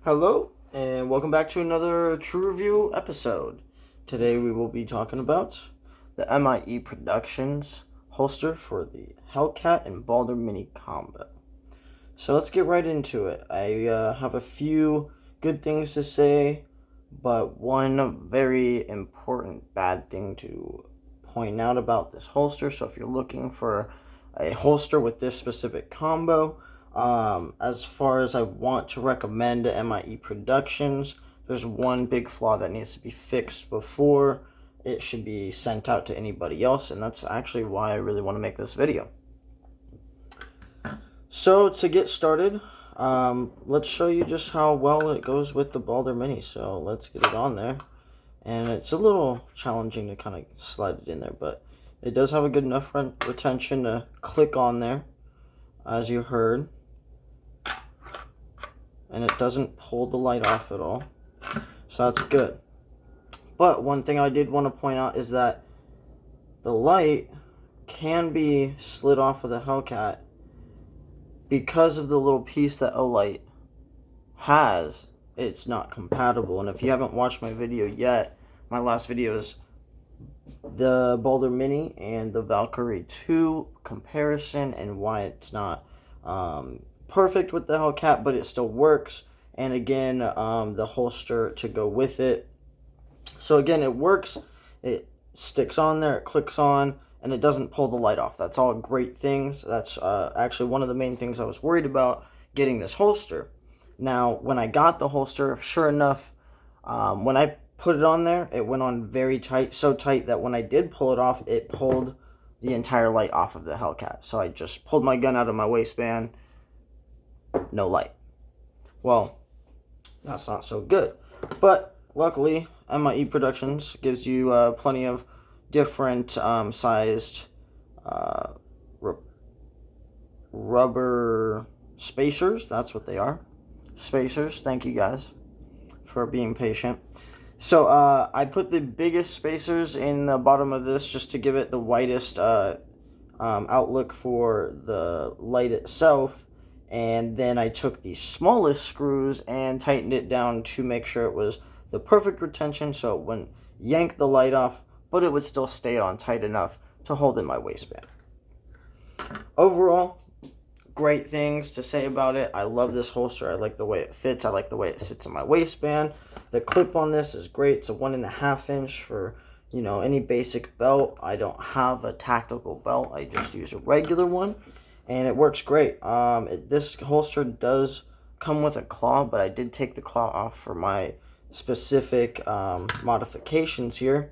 Hello, and welcome back to another True Review episode. Today we will be talking about the MIE Productions holster for the Hellcat and Baldr Mini combo. So let's get right into it. I have a few good things to say, but one very important bad thing to point out about this holster. So if you're looking for a holster with this specific combo, as far as I want to recommend MIE Productions, there's one big flaw that needs to be fixed before it should be sent out to anybody else, and that's actually why I really want to make this video. So to get started, let's show you just how well it goes with the Baldr Mini. So let's get it on there, and it's a little challenging to kind of slide it in there, but it does have a good enough retention to click on there, as you heard. And it doesn't pull the light off at all, so that's good. But one thing I did want to point out is that the light can be slid off of the Hellcat because of the little piece that Olight has. It's not compatible, and if you haven't watched my video yet, my last video is the Baldr Mini and the Valkyrie 2 comparison and why it's not perfect with the Hellcat, but it still works. And again, the holster to go with it. So again, it works. It sticks on there, it clicks on, and it doesn't pull the light off. That's all great things. That's actually one of the main things I was worried about getting this holster. Now, when I got the holster, sure enough, when I put it on there, it went on very tight, so tight that when I did pull it off, it pulled the entire light off of the Hellcat. So I just pulled my gun out of my waistband. No light. Well, that's not so good. But luckily, MIE Productions gives you plenty of different sized rubber spacers. That's what they are. Spacers. Thank you guys for being patient. So I put the biggest spacers in the bottom of this just to give it the widest outlook for the light itself. And then I took the smallest screws and tightened it down to make sure it was the perfect retention so it wouldn't yank the light off, but it would still stay on tight enough to hold in my waistband. Overall, great things to say about it. I love this holster. I like the way it fits. I like the way it sits in my waistband. The clip on this is great. It's a 1.5 inch for, you know, any basic belt. I don't have a tactical belt. I just use a regular one. And it works great. This holster does come with a claw, but I did take the claw off for my specific modifications here.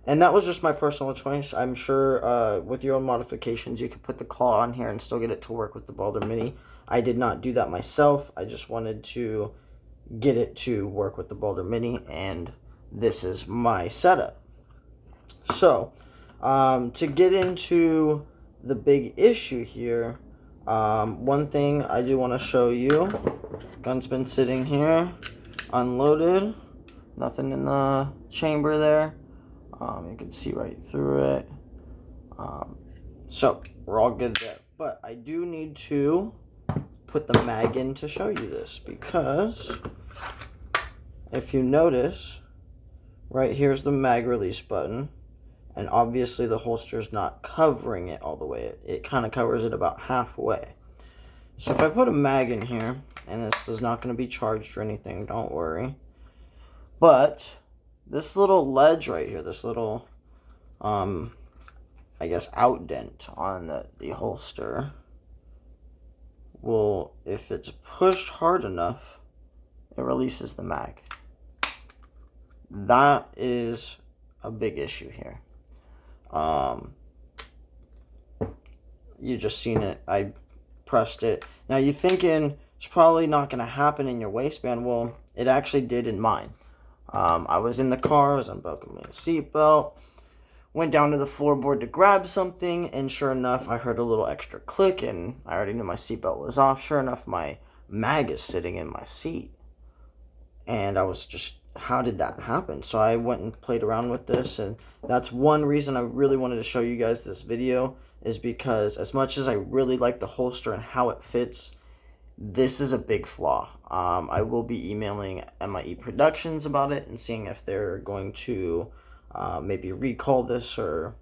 And that was just my personal choice. I'm sure with your own modifications, you could put the claw on here and still get it to work with the Baldr Mini. I did not do that myself. I just wanted to get it to work with the Baldr Mini, and this is my setup. So, to get into the big issue here, one thing I do want to show you. Gun's been sitting here, unloaded, nothing in the chamber there. You can see right through it. So we're all good there. But I do need to put the mag in to show you this, because if you notice, right here's the mag release button. And obviously the holster is not covering it all the way. It kind of covers it about halfway. So if I put a mag in here, and this is not going to be charged or anything, don't worry. But this little ledge right here, this little, I guess, outdent on the holster will, if it's pushed hard enough, it releases the mag. That is a big issue here. You just seen it. I pressed it. Now you're thinking it's probably not going to happen in your waistband. Well, it actually did in mine. I was in the car, I was unbuckling my seatbelt, went down to the floorboard to grab something, and sure enough, I heard a little extra click, and I already knew my seatbelt was off. Sure enough, my mag is sitting in my seat. And I was just, how did that happen? So I went and played around with this, and that's one reason I really wanted to show you guys this video, is because as much as I really like the holster and how it fits, this is a big flaw. I will be emailing MIE Productions about it and seeing if they're going to maybe recall this or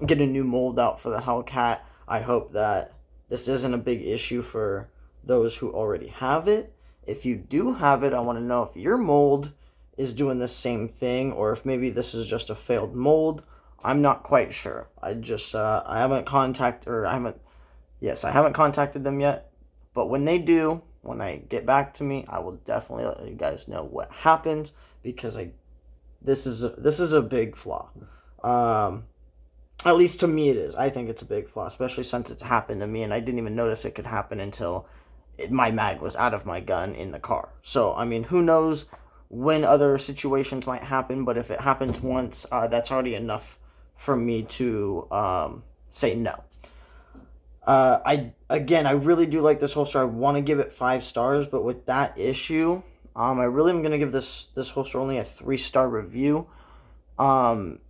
get a new mold out for the Hellcat. I hope that this isn't a big issue for those who already have it. If you do have it, I want to know if your mold is doing the same thing or if maybe this is just a failed mold. I'm not quite sure. I haven't contacted them yet. But when they do, when I get back to me, I will definitely let you guys know what happens, because this is a big flaw. At least to me it is. I think it's a big flaw, especially since it's happened to me and I didn't even notice it could happen until my mag was out of my gun in the car. So, I mean, who knows when other situations might happen, but if it happens once, that's already enough for me to say no. I really do like this holster. I want to give it 5 stars, but with that issue, I really am going to give this holster only a 3-star review. And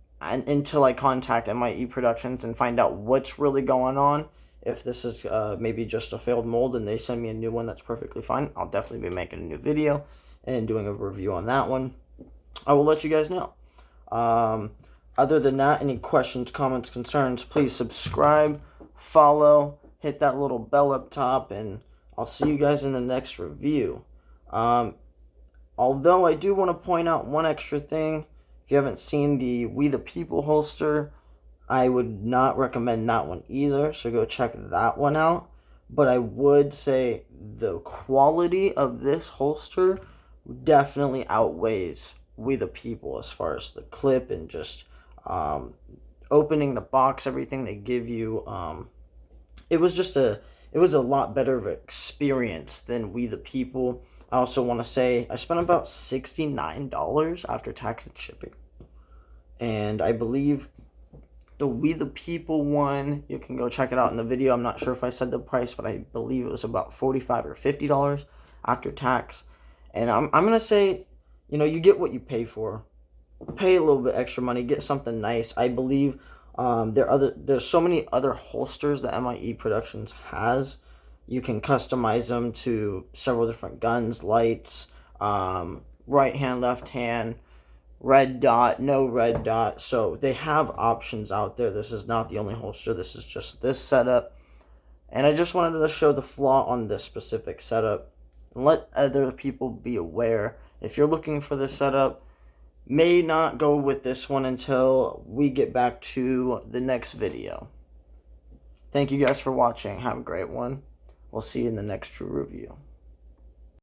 until I contact MIE Productions and find out what's really going on. If this is maybe just a failed mold and they send me a new one, that's perfectly fine. I'll definitely be making a new video and doing a review on that one. I will let you guys know. Other than that, any questions, comments, concerns, please subscribe, follow, hit that little bell up top, and I'll see you guys in the next review. Although I do want to point out one extra thing. If you haven't seen the We the People holster, I would not recommend that one either, so go check that one out. But I would say the quality of this holster definitely outweighs We the People as far as the clip and just opening the box, everything they give you. It was a lot better of an experience than We the People. I also want to say I spent about $69 after tax and shipping. And I believe the We the People one, you can go check it out in the video. I'm not sure if I said the price, but I believe it was about $45 or $50 after tax. And I'm going to say, you get what you pay for. Pay a little bit extra money, get something nice. I believe there's so many other holsters that MIE Productions has. You can customize them to several different guns, lights, right hand, left hand, red dot, no red dot. So they have options out there. This is not the only holster. This is just this setup. And I just wanted to show the flaw on this specific setup and let other people be aware. If you're looking for this setup, may not go with this one until we get back to the next video. Thank you guys for watching. Have a great one. We'll see you in the next true review.